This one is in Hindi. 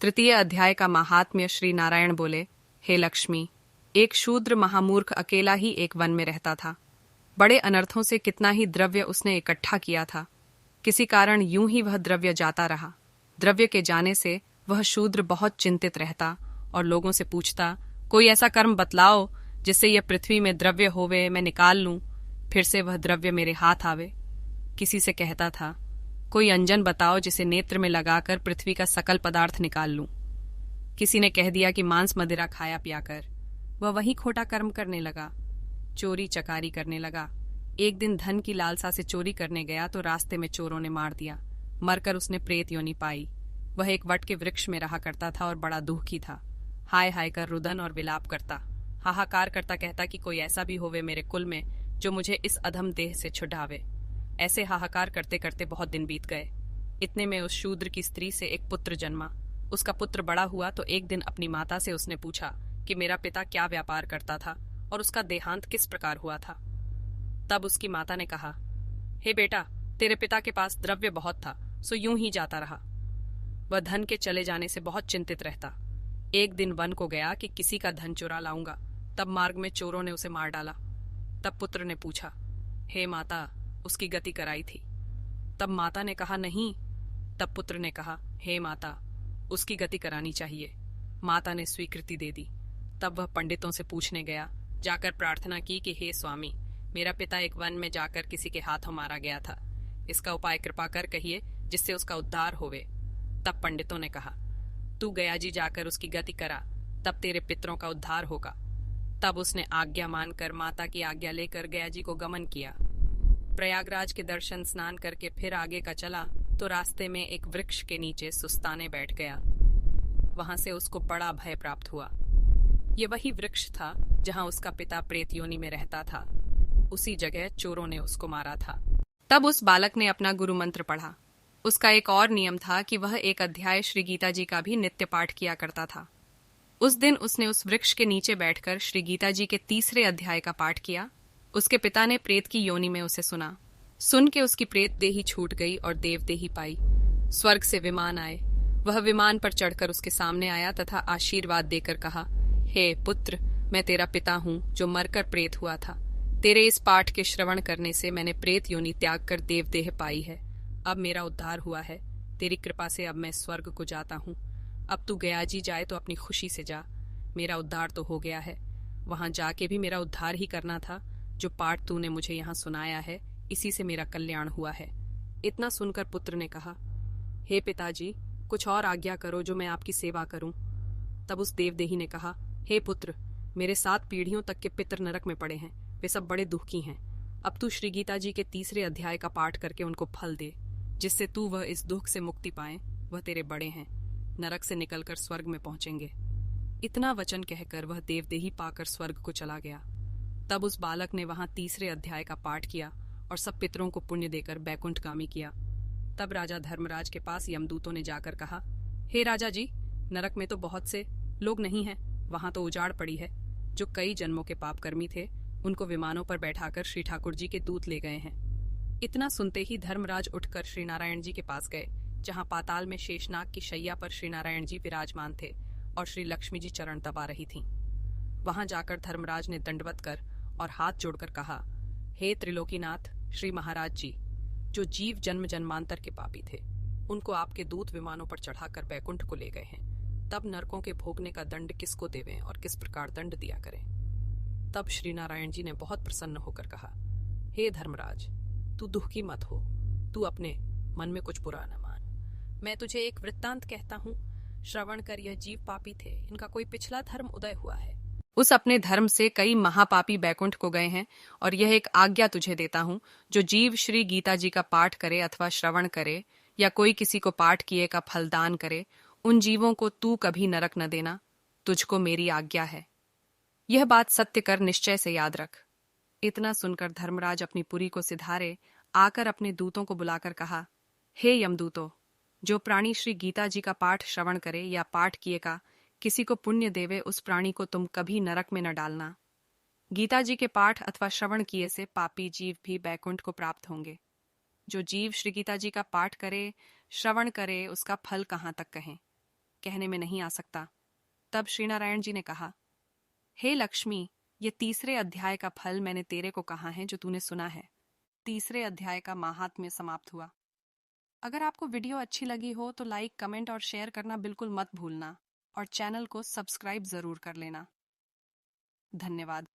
तृतीय अध्याय का महात्म्य। श्री नारायण बोले, हे लक्ष्मी, एक शूद्र महामूर्ख अकेला ही एक वन में रहता था। बड़े अनर्थों से कितना ही द्रव्य उसने इकट्ठा किया था। किसी कारण यूं ही वह द्रव्य जाता रहा। द्रव्य के जाने से वह शूद्र बहुत चिंतित रहता और लोगों से पूछता, कोई ऐसा कर्म बतलाओ जिससे यह पृथ्वी में द्रव्य होवे, मैं निकाल लूं, फिर से वह द्रव्य मेरे हाथ आवे। किसी से कहता था, कोई अंजन बताओ जिसे नेत्र में लगाकर पृथ्वी का सकल पदार्थ निकाल लूं। किसी ने कह दिया कि मांस मदिरा खाया पियाकर। वह वही खोटा कर्म करने लगा, चोरी चकारी करने लगा। एक दिन धन की लालसा से चोरी करने गया तो रास्ते में चोरों ने मार दिया। मरकर उसने प्रेत योनि पाई। वह एक वट के वृक्ष में रहा करता था और बड़ा दुखी था। हाय हाय कर रुदन और विलाप करता, हाहाकार करता, कहता कि कोई ऐसा भी होवे मेरे कुल में जो मुझे इस अधम देह से छुड़ावे। ऐसे हाहाकार करते करते बहुत दिन बीत गए। इतने में उस शूद्र की स्त्री से एक पुत्र जन्मा। उसका पुत्र बड़ा हुआ तो एक दिन अपनी माता से उसने पूछा कि मेरा पिता क्या व्यापार करता था और उसका देहांत किस प्रकार हुआ था। तब उसकी माता ने कहा, हे बेटा, तेरे पिता के पास द्रव्य बहुत था, सो यूं ही जाता रहा। वह धन के चले जाने से बहुत चिंतित रहता। एक दिन वन को गया कि किसी का धन चुरा लाऊंगा। तब मार्ग में चोरों ने उसे मार डाला। तब पुत्र ने पूछा, हे माता, उसकी गति कराई थी? तब माता ने कहा, नहीं। तब पुत्र ने कहा, हे माता, उसकी गति करानी चाहिए। माता ने स्वीकृति दे दी। तब वह पंडितों से पूछने गया। जाकर प्रार्थना की कि हे स्वामी, मेरा पिता एक वन में जाकर किसी के हाथों मारा गया था। इसका उपाय कृपा कर कहिए जिससे उसका उद्धार होवे। तब पंडितों ने कहा, तू गया जी जाकर उसकी गति करा, तब तेरे पितरों का उद्धार होगा। तब उसने आज्ञा मानकर माता की आज्ञा लेकर गया जी को गमन किया। प्रयागराज के दर्शन स्नान करके फिर आगे का चला तो रास्ते में एक वृक्ष के नीचे सुस्ताने बैठ गया। वहां से उसको बड़ा भय प्राप्त हुआ। ये वही वृक्ष था जहां उसका पिता प्रेत योनि में रहता था। उसी जगह चोरों ने उसको मारा था। तब उस बालक ने अपना गुरु मंत्र पढ़ा। उसका एक और नियम था कि वह एक अध्याय श्री गीता जी का भी नित्य पाठ किया करता था। उस दिन उसने उस वृक्ष के नीचे बैठकर श्री गीता जी के तीसरे अध्याय का पाठ किया। उसके पिता ने प्रेत की योनि में उसे सुना। सुन के उसकी प्रेत देही छूट गई और देवदेही पाई। स्वर्ग से विमान आए। वह विमान पर चढ़कर उसके सामने आया तथा आशीर्वाद देकर कहा, हे पुत्र, मैं तेरा पिता हूँ जो मरकर प्रेत हुआ था। तेरे इस पाठ के श्रवण करने से मैंने प्रेत योनि त्याग कर देवदेह पाई है। अब मेरा उद्धार हुआ है। तेरी कृपा से अब मैं स्वर्ग को जाता हूँ। अब तू गया जी जाए तो अपनी खुशी से जा। मेरा उद्धार तो हो गया है। वहां जाके भी मेरा उद्धार ही करना था। जो पाठ तूने मुझे यहाँ सुनाया है, इसी से मेरा कल्याण हुआ है। इतना सुनकर पुत्र ने कहा, हे पिताजी, कुछ और आज्ञा करो जो मैं आपकी सेवा करूं। तब उस देवदेही ने कहा, हे पुत्र, मेरे 7 पीढ़ियों तक के पितर नरक में पड़े हैं। वे सब बड़े दुखी हैं। अब तू श्री गीता जी के तीसरे अध्याय का पाठ करके उनको फल दे, जिससे तू वह इस दुख से मुक्ति पाए। वह तेरे बड़े हैं, नरक से निकलकर स्वर्ग में पहुंचेंगे। इतना वचन कहकर वह देवदेही पाकर स्वर्ग को चला गया। तब उस बालक ने वहां तीसरे अध्याय का पाठ किया और सब पितरों को पुण्य देकर बैकुंठगामी किया। तब राजा धर्मराज के पास यमदूतों ने जाकर कहा, हे राजा जी, नरक में तो बहुत से लोग नहीं हैं। वहां तो उजाड़ पड़ी है। जो कई जन्मों के पापकर्मी थे, उनको विमानों पर बैठाकर श्री ठाकुर जी के दूत ले गए हैं। इतना सुनते ही धर्मराज उठकर श्री नारायण जी के पास गए, जहां पाताल में शेषनाग की शैया पर श्री नारायण जी विराजमान थे और श्री लक्ष्मी जी चरण दबा रही थीं। वहां जाकर धर्मराज ने दंडवत कर और हाथ जोड़कर कहा, हे त्रिलोकीनाथ श्री महाराज जी, जो जीव जन्म जन्मांतर के पापी थे, उनको आपके दूत विमानों पर चढ़ाकर बैकुंठ को ले गए हैं। तब नरकों के भोगने का दंड किसको देवें और किस प्रकार दंड दिया करें। तब श्री नारायण जी ने बहुत प्रसन्न होकर कहा, हे धर्मराज, तू दुखी मत हो। तू अपने मन में कुछ बुरा न मान। मैं तुझे एक वृत्तांत कहता हूँ, श्रवण कर। यह जीव पापी थे, इनका कोई पिछला धर्म उदय हुआ है। उस अपने धर्म से कई महापापी बैकुंठ को गए हैं। और यह एक आज्ञा तुझे देता हूँ, जो जीव श्री गीता जी का पाठ करे अथवा श्रवण करे या कोई किसी को पाठ किए का फलदान करे, उन जीवों को तू कभी नरक न देना। तुझको मेरी आज्ञा है। यह बात सत्य कर निश्चय से याद रख। इतना सुनकर धर्मराज अपनी पुरी को सिधारे आकर अपने दूतों को बुलाकर कहा, हे यमदूतों, जो प्राणी श्री गीता जी का पाठ श्रवण करे या पाठ किए का किसी को पुण्य देवे, उस प्राणी को तुम कभी नरक में न डालना। गीता जी के पाठ अथवा श्रवण किए से पापी जीव भी बैकुंठ को प्राप्त होंगे। जो जीव श्री गीता जी का पाठ करे, श्रवण करे, उसका फल कहाँ तक कहें। कहने में नहीं आ सकता। तब श्रीनारायण जी ने कहा, हे लक्ष्मी, ये तीसरे अध्याय का फल मैंने तेरे को कहा है जो तूने सुना है। तीसरे अध्याय का माहात्म्य समाप्त हुआ। अगर आपको वीडियो अच्छी लगी हो तो लाइक, कमेंट और शेयर करना बिल्कुल मत भूलना और चैनल को सब्सक्राइब जरूर कर लेना। धन्यवाद।